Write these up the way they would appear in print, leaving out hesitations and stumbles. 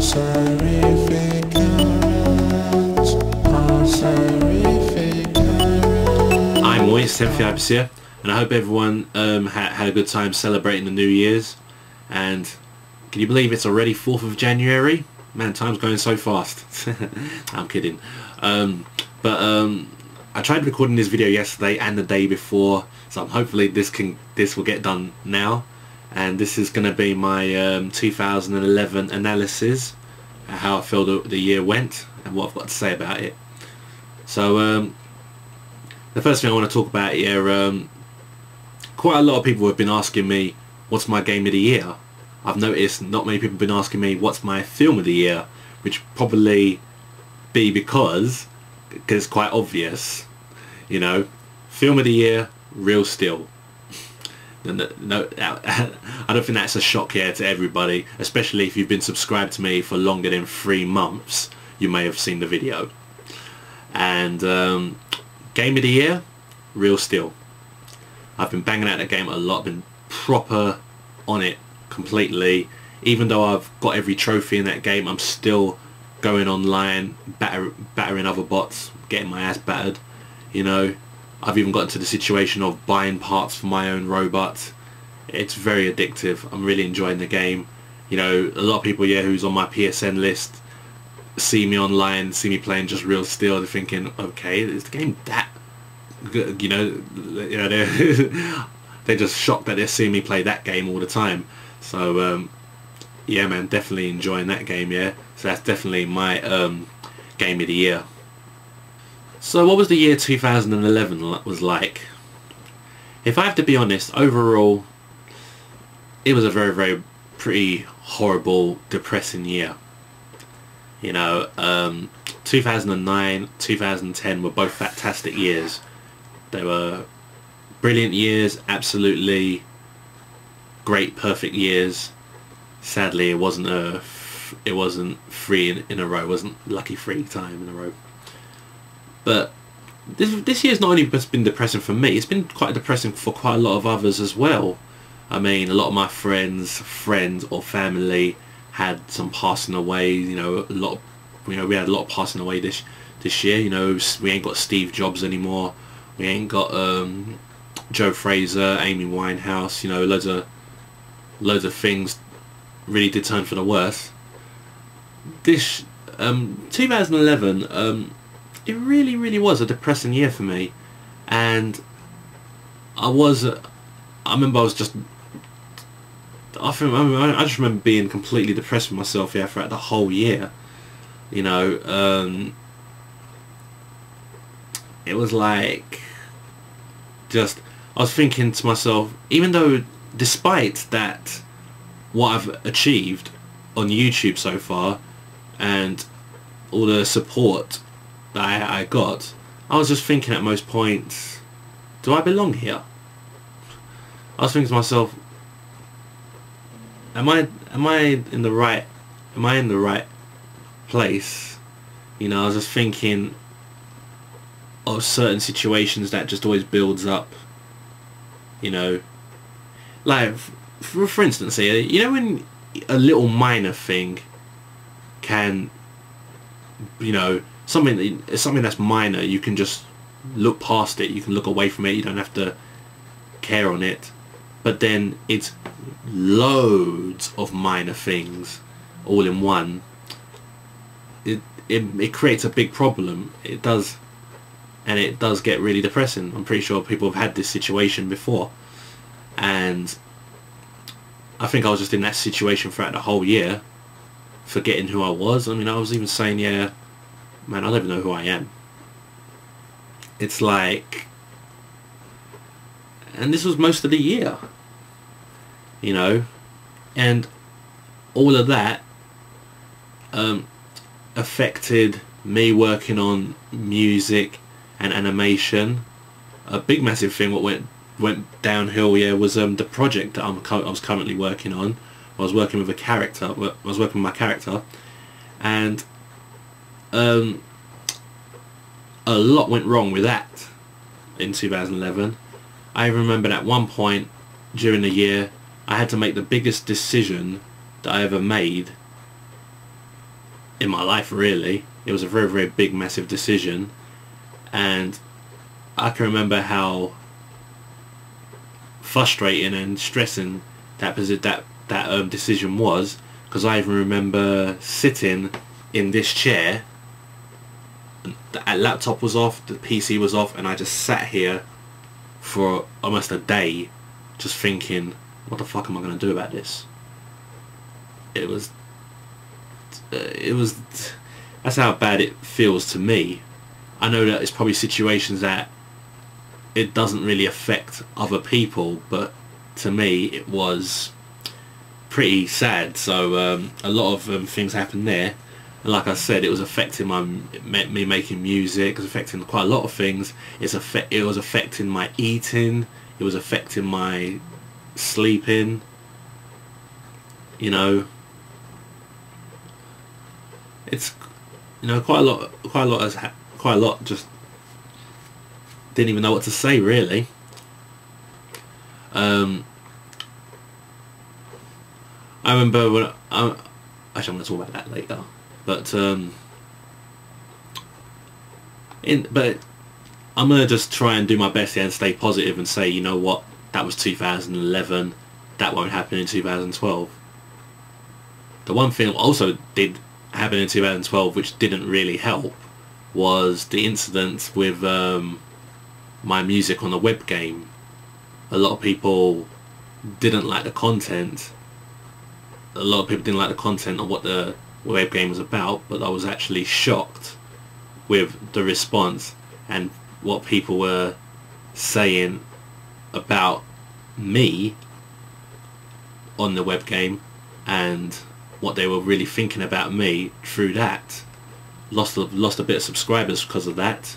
I'm always TEMPHUiBIS here, and I hope everyone had a good time celebrating the New Year's. And can you believe it's already 4th of January? Man, time's going so fast. I'm kidding. I tried recording this video yesterday and the day before, so hopefully this will get done now. And this is going to be my 2011 analysis, how I feel the year went and what I've got to say about it. So the first thing I want to talk about here, quite a lot of people have been asking me what's my game of the year. I've noticed not many people have been asking me what's my film of the year, which probably be because it's quite obvious, you know. Film of the year, Real Steel. No, I don't think that's a shock here to everybody, especially if you've been subscribed to me for longer than 3 months. You may have seen the video. And game of the year, Real Steel. I've been banging out that game a lot, been proper on it completely. Even though I've got every trophy in that game, I'm still going online, battering other bots, getting my ass battered, you know. I've even gotten to the situation of buying parts for my own robot. It's very addictive. I'm really enjoying the game. You know, a lot of people here who's on my PSN list see me online, see me playing just Real Steel. They're thinking, okay, is the game that good? You know, they're just shocked that they're seeing me play that game all the time. So yeah, man, definitely enjoying that game. Yeah, so that's definitely my game of the year. So what was the year 2011 was like? If I have to be honest, overall it was a very pretty horrible, depressing year. You know, 2009, 2010 were both fantastic years. They were brilliant years, absolutely great, perfect years. Sadly, it wasn't 3 in a row. It wasn't lucky 3 time in a row. But this year's not only just been depressing for me, it's been quite depressing for quite a lot of others as well. I mean, a lot of my friends or family had some passing away. You know, we had a lot passing away this year. You know, we ain't got Steve Jobs anymore. We ain't got Joe Fraser, Amy Winehouse. You know, loads of things really did turn for the worse. This 2011. It really was a depressing year for me, and I remember I was just I just remember being completely depressed with myself throughout the whole year. You know, it was like I was thinking to myself, even though despite that what I've achieved on YouTube so far and all the support that I got, I was just thinking at most points, do I belong here? I was thinking to myself, am I in the right place? You know, I was just thinking of certain situations that just always builds up. You know, like for instance here, you know, when a little minor thing can, you know, something that's minor, you can just look past it, you can look away from it, you don't have to care on it. But then it's loads of minor things all in one. It creates a big problem. It does, and it does get really depressing. I'm pretty sure people have had this situation before, and I think I was just in that situation throughout the whole year, forgetting who I was. I mean, I was even saying, yeah, man, I don't even know who I am. It's like, and this was most of the year, you know, and all of that affected me working on music and animation. A big massive thing what went downhill was the project that I was currently working on. I was working with my character, and a lot went wrong with that in 2011. I remember at one point during the year I had to make the biggest decision that I ever made in my life, really. It was a very, very big, massive decision, and I can remember how frustrating and stressing that decision was, because I even remember sitting in this chair, the laptop was off, the PC was off, and I just sat here for almost a day just thinking, what the fuck am I going to do about this? It was that's how bad it feels to me. I know that it's probably situations that it doesn't really affect other people, but to me it was pretty sad. So a lot of things happened there, and like I said, it was affecting me making music. It was affecting quite a lot of things. It was affecting my eating. It was affecting my sleeping. You know, it's, you know, quite a lot. Just didn't even know what to say, really. I remember when actually I'm going to talk about that later, but I'm going to just try and do my best here and stay positive and say, you know what, that was 2011, that won't happen in 2012. The one thing also did happen in 2012 which didn't really help was the incident with my music on the web game. A lot of people didn't like the content. A lot of people didn't like the content of what the web game was about, but I was actually shocked with the response and what people were saying about me on the web game, and what they were really thinking about me through that. Lost a bit of subscribers because of that.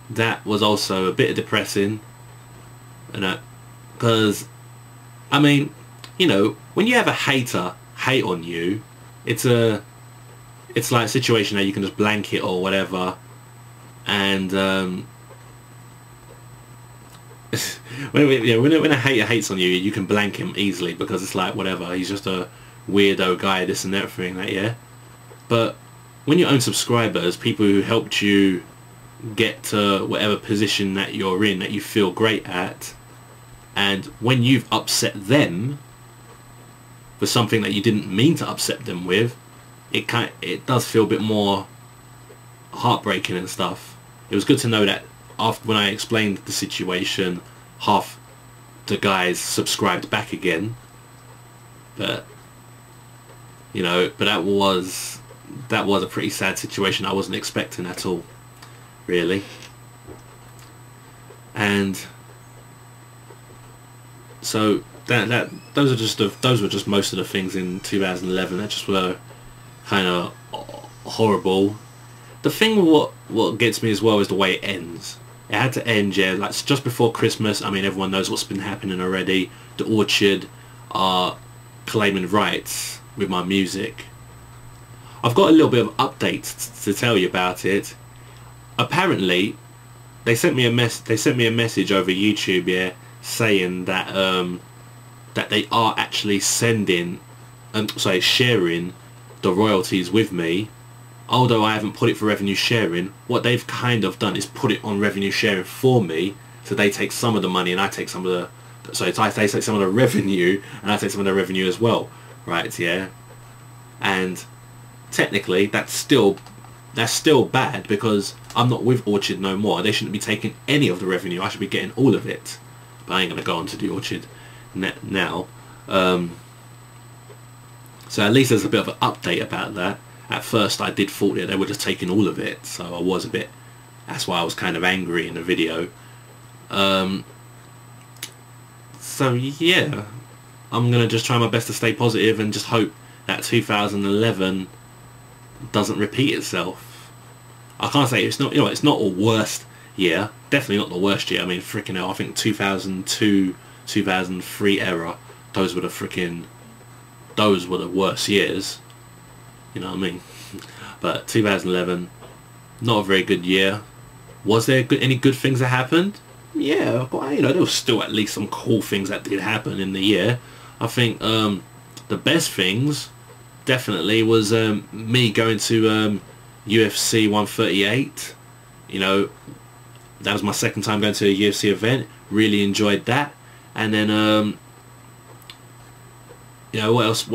That was also a bit depressing, and because I mean, you know, when you have a hater hate on you, it's like a situation that you can just blanket or whatever, and when a hater hates on you, you can blank him easily because it's like, whatever, he's just a weirdo guy, this and everything, like, yeah. But when you own subscribers, people who helped you get to whatever position that you're in, that you feel great at, and when you've upset them for something that you didn't mean to upset them with, it does feel a bit more heartbreaking and stuff. It was good to know that after, when I explained the situation, half the guys subscribed back again. But you know, but that was a pretty sad situation. I wasn't expecting at all, really. And so those were just most of the things in 2011 that just were kind of horrible. The thing what gets me as well is the way it ends. It had to end, yeah, like just before Christmas. I mean, everyone knows what's been happening already. The Orchard are claiming rights with my music. I've got a little bit of updates to tell you about it. Apparently, they sent me a message over YouTube, yeah, saying that that they are actually sharing the royalties with me. Although I haven't put it for revenue sharing, what they've kind of done is put it on revenue sharing for me. So they take some of the money and I take some of the, they take some of the revenue and I take some of the revenue as well, right? Yeah. And technically that's still bad, because I'm not with Orchard no more. They shouldn't be taking any of the revenue. I should be getting all of it. But I ain't gonna go on to the Orchard now. So at least there's a bit of an update about that. At first I did thought that they were just taking all of it, so I was a bit, that's why I was kind of angry in the video. So yeah, I'm gonna just try my best to stay positive and just hope that 2011 doesn't repeat itself. I can't say it's not, you know, it's not a worst year, definitely not the worst year. I mean, freaking hell, I think 2002, 2003 era, those were the worst years. You know what I mean? But 2011, not a very good year. Was there any good things that happened? Yeah, but, you know, there was still at least some cool things that did happen in the year. I think the best things definitely was me going to UFC 138. You know, that was my second time going to a UFC event. Really enjoyed that. And then you know, what else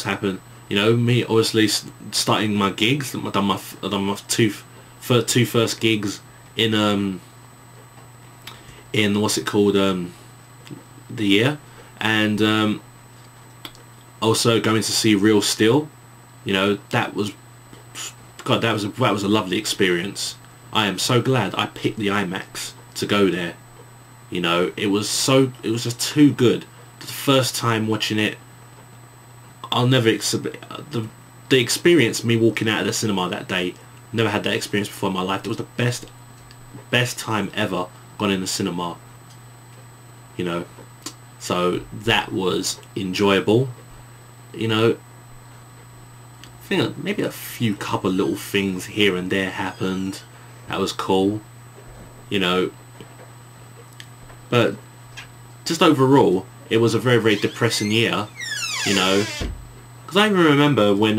happened? You know, me obviously starting my gigs. I've done my two first gigs in what's it called, the year. And also going to see Real Steel. You know, that was, God, that was a lovely experience. I am so glad I picked the IMAX to go there. You know, it was just too good. The first time watching it, I'll never the experience, me walking out of the cinema that day, never had that experience before in my life. It was the best time ever gone in the cinema. You know, so that was enjoyable. You know, I think maybe a few couple little things here and there happened. That was cool. You know, but just overall, it was a very, very depressing year. You know, because I even remember when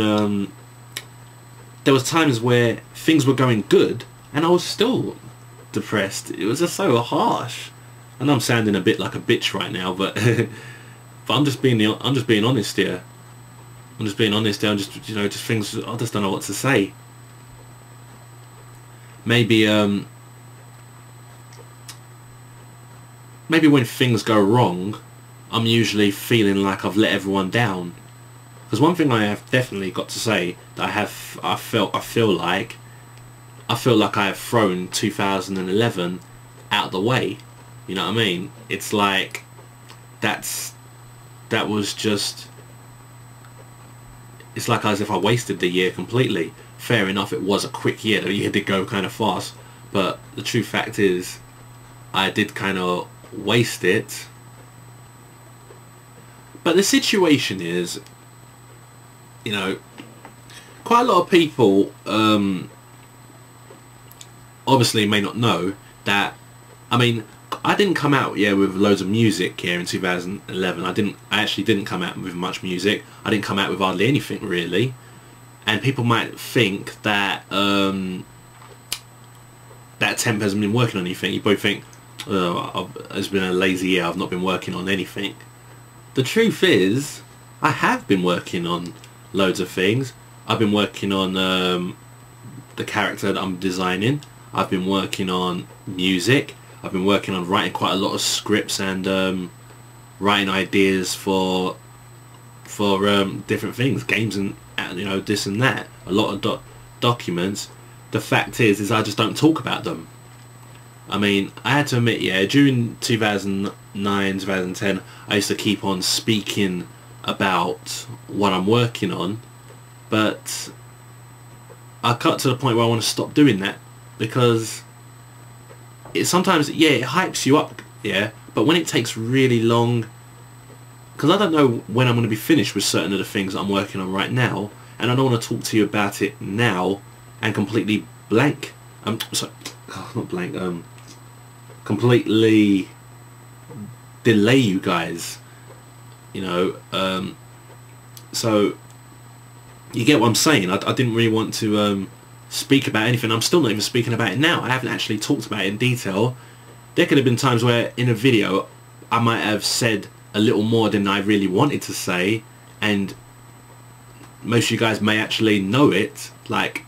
there was times where things were going good and I was still depressed. It was just so harsh. I know I'm sounding a bit like a bitch right now, but but I'm just being honest here. I'm just being honest here. I'm just, you know, just things. I just don't know what to say. Maybe maybe when things go wrong, I'm usually feeling like I've let everyone down. Because one thing I have definitely got to say that I feel like I have thrown 2011 out of the way. You know what I mean? It's like that was just, it's like as if I wasted the year completely. Fair enough, it was a quick year. The year did go kind of fast, but the true fact is I did kind of waste it. But the situation is, you know, quite a lot of people obviously may not know that, I mean, I didn't come out with loads of music here in 2011. I actually didn't come out with much music. I didn't come out with hardly anything really. And people might think that that Temp hasn't been working on anything. You both think, oh, it's been a lazy year, I've not been working on anything. The truth is, I have been working on loads of things. I've been working on the character that I'm designing. I've been working on music. I've been working on writing quite a lot of scripts and writing ideas for different things, games and, you know, this and that. A lot of documents. The fact is I just don't talk about them. I mean, I had to admit, yeah, during 2009, 2010, I used to keep on speaking about what I'm working on, but I got to the point where I want to stop doing that, because it sometimes, yeah, it hypes you up, yeah, but when it takes really long, because I don't know when I'm going to be finished with certain of the things that I'm working on right now, and I don't want to talk to you about it now and completely blank, sorry, not blank, completely delay you guys, you know, so you get what I'm saying. I didn't really want to speak about anything. I'm still not even speaking about it now. I haven't actually talked about it in detail. There could have been times where in a video I might have said a little more than I really wanted to say, and most of you guys may actually know it, like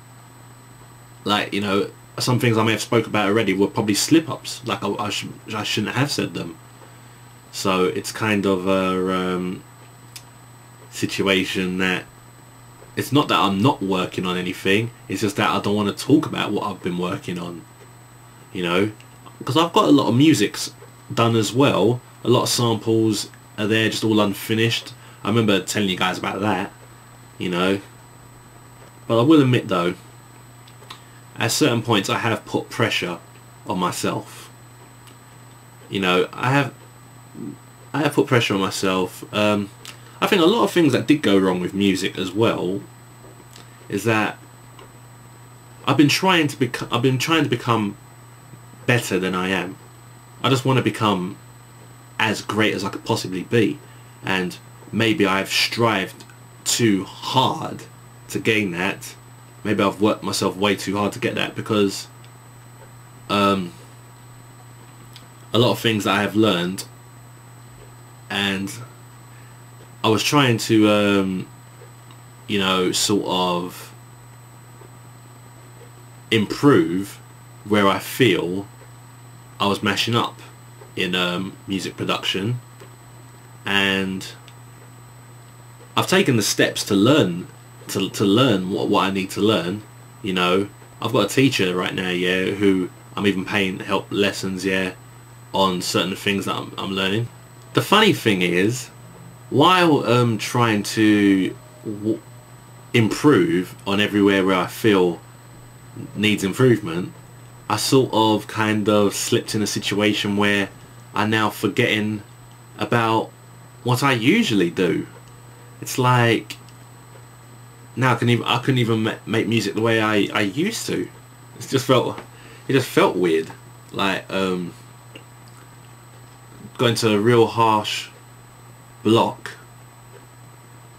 you know, some things I may have spoke about already were probably slip-ups, like I shouldn't have said them. So it's kind of a situation that it's not that I'm not working on anything, it's just that I don't want to talk about what I've been working on, you know, because I've got a lot of music done as well. A lot of samples are there, just all unfinished. I remember telling you guys about that, you know. But I will admit though, at certain points I have put pressure on myself. You know, I have put pressure on myself. I think a lot of things that did go wrong with music as well is that I've been trying to become better than I am. I just want to become as great as I could possibly be, and maybe I've strived too hard to gain that. Maybe I've worked myself way too hard to get that, because a lot of things that I have learned, and I was trying to you know, sort of improve where I feel I was mashing up in music production, and I've taken the steps to learn to learn what I need to learn. You know, I've got a teacher right now, yeah, who I'm even paying help lessons, yeah, on certain things that I'm learning. The funny thing is, while trying to improve on everywhere where I feel needs improvement, I sort of kind of slipped in a situation where I'm now forgetting about what I usually do. It's like now I couldn't even make music the way I used to. It just felt weird, like going to a real harsh block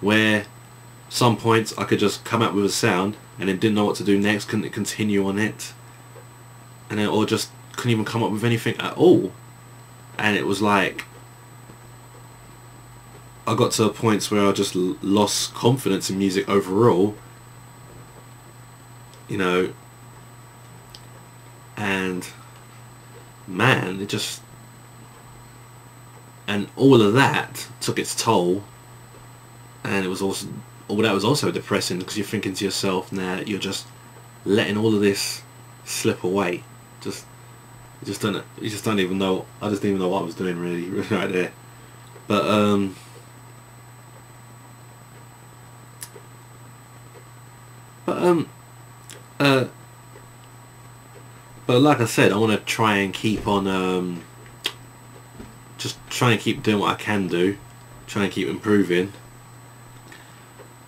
where some points I could just come up with a sound and then didn't know what to do next, couldn't continue on it, and then, or just couldn't even come up with anything at all. And it was like I got to points where I just lost confidence in music overall, you know, and man, it just, and all of that took its toll, and it was also, all that was also depressing, because you're thinking to yourself, now that you're just letting all of this slip away, you just don't even know. I just didn't even know what I was doing really right there. But like I said, I want to try and keep on just trying to keep doing what I can do, trying to keep improving.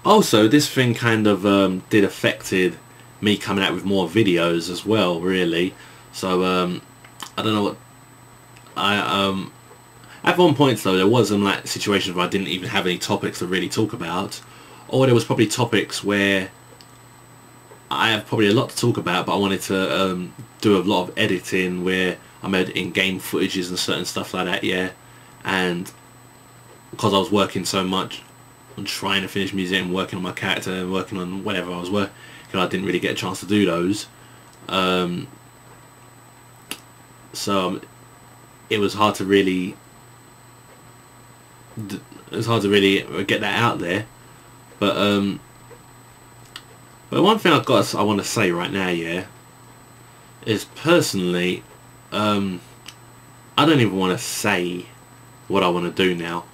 Also, this thing kind of did affected me coming out with more videos as well, really. So I don't know what at one point though, there was like situations where I didn't even have any topics to really talk about, or there was probably topics where I have probably a lot to talk about, but I wanted to do a lot of editing, where I'm editing game footages and certain stuff like that, yeah. And because I was working so much on trying to finish music and working on my character and working on whatever I was working, I didn't really get a chance to do those. So it was hard to really get that out there. But one thing I want to say right now, yeah, is personally, I don't even want to say what I want to do now.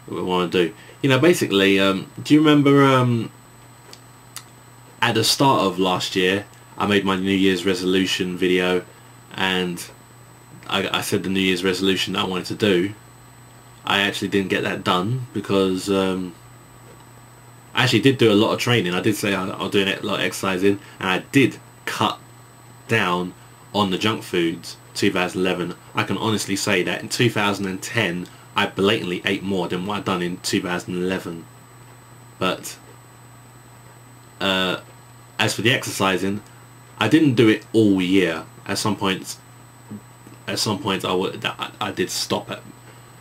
What I want to do, you know, basically, do you remember at the start of last year I made my New Year's resolution video, and I said the New Year's resolution that I wanted to do. I actually didn't get that done because I actually did do a lot of training. I did say I'll do a lot of exercising, and I did cut down on the junk foods 2011. I can honestly say that in 2010 I blatantly ate more than what I'd done in 2011. But as for the exercising, I didn't do it all year. At some points I did stop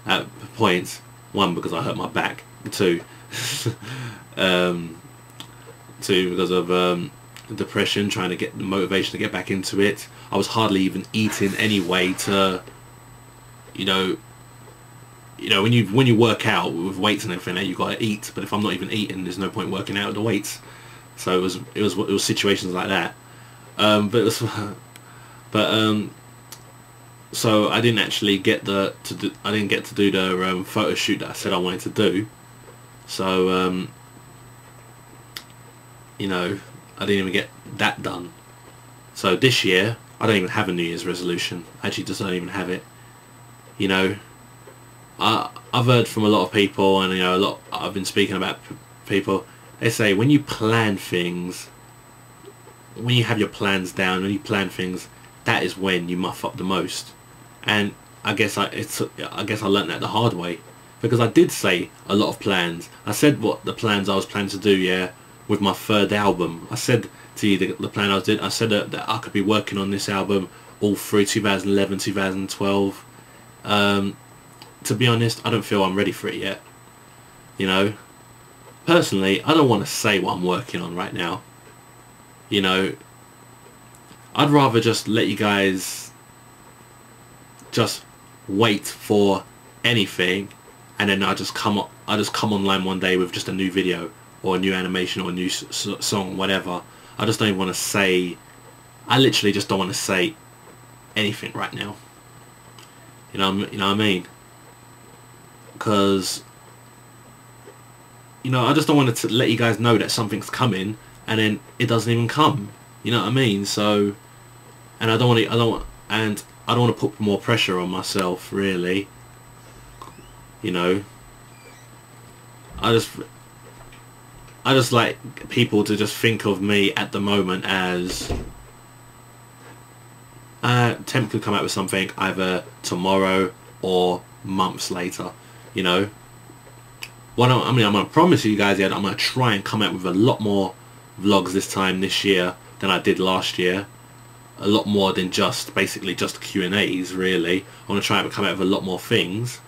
at points. One, because I hurt my back. Two, because of depression, trying to get the motivation to get back into it. I was hardly even eating anyway to, you know, when you work out with weights and everything, you got to eat. But if I'm not even eating, there's no point working out with the weights. So it was situations like that. So I didn't actually get to do the photo shoot that I said I wanted to do. So you know, I didn't even get that done. So this year I don't even have a New Year's resolution. I actually just don't even have it. You know, I've heard from a lot of people, and you know, I've been speaking about people. They say when you plan things, when you have your plans down, when you plan things, that is when you muff up the most. And I guess I learned that the hard way, because I did say a lot of plans. I said what the plans I was planning to do, yeah, with my third album. I said to you the plan I did. I said that I could be working on this album all through 2011, 2012. To be honest, I don't feel I'm ready for it yet. You know, personally, I don't want to say what I'm working on right now. You know, I'd rather just let you guys just wait for anything, and then I just come online one day with just a new video or a new animation or a new song, whatever. I just don't even want to say. I literally just don't want to say anything right now. You know what I mean? Because, you know, I just don't want to let you guys know that something's coming and then it doesn't even come. You know what I mean? So, and I don't want to put more pressure on myself, really. You know, I just like people to just think of me at the moment as Temp could come out with something either tomorrow or months later. You know, I'm gonna promise you guys, yeah, I'm gonna try and come out with a lot more vlogs this year than I did last year. A lot more than basically just Q&As, really. I want to try and come out with a lot more things,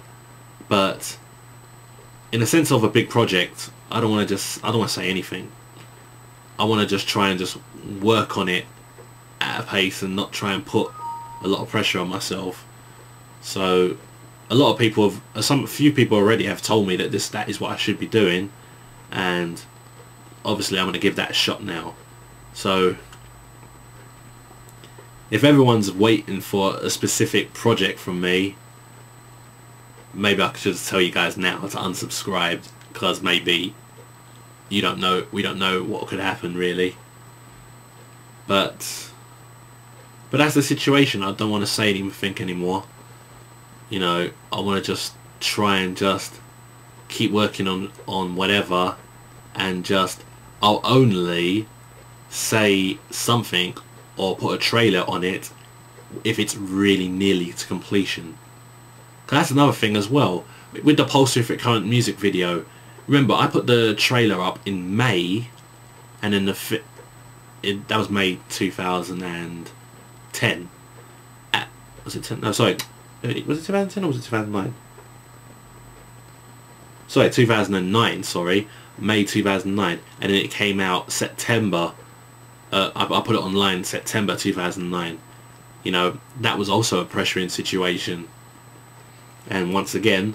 but in the sense of a big project, I don't want to say anything. I want to just try and just work on it at a pace and not try and put a lot of pressure on myself. So a lot of people few people already have told me that that is what I should be doing, and obviously I'm going to give that a shot now. So if everyone's waiting for a specific project from me, maybe I should just tell you guys now to unsubscribe, because maybe we don't know what could happen, really. But that's the situation. I don't want to say anything anymore. You know, I want to just try and just keep working on whatever, and I'll only say something or put a trailer on it if it's really nearly to completion. 'Cause that's another thing as well. With the Pulse If It Current music video, remember I put the trailer up in May, and then that was May 2010. Was it 10? No, sorry. Was it 2010 or was it 2009? Sorry, 2009, sorry. May 2009. And then it came out September. I put it online September 2009. You know, that was also a pressuring situation. And once again,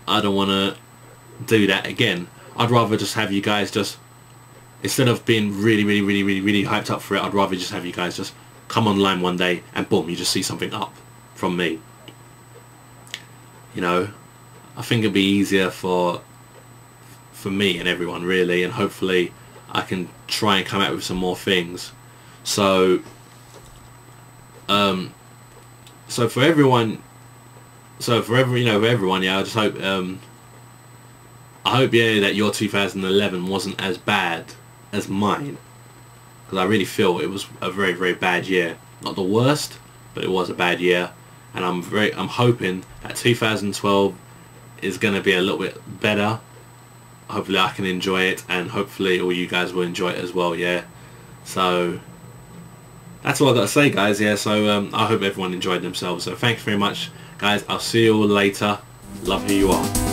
I don't want to do that again. I'd rather just have you guys just, instead of being really hyped up for it, I'd rather just have you guys just come online one day and boom, you just see something up from me. You know, I think it'd be easier for me and everyone, really, and hopefully I can try and come out with some more things. So for everyone, yeah, I just hope yeah, that your 2011 wasn't as bad as mine, because I really feel it was a very bad year. Not the worst, but it was a bad year, and I'm hoping that 2012 is going to be a little bit better. Hopefully I can enjoy it, and hopefully all you guys will enjoy it as well, yeah. So that's all I got to say, guys, yeah. So I hope everyone enjoyed themselves. So thanks very much, guys. I'll see you all later. Love who you are.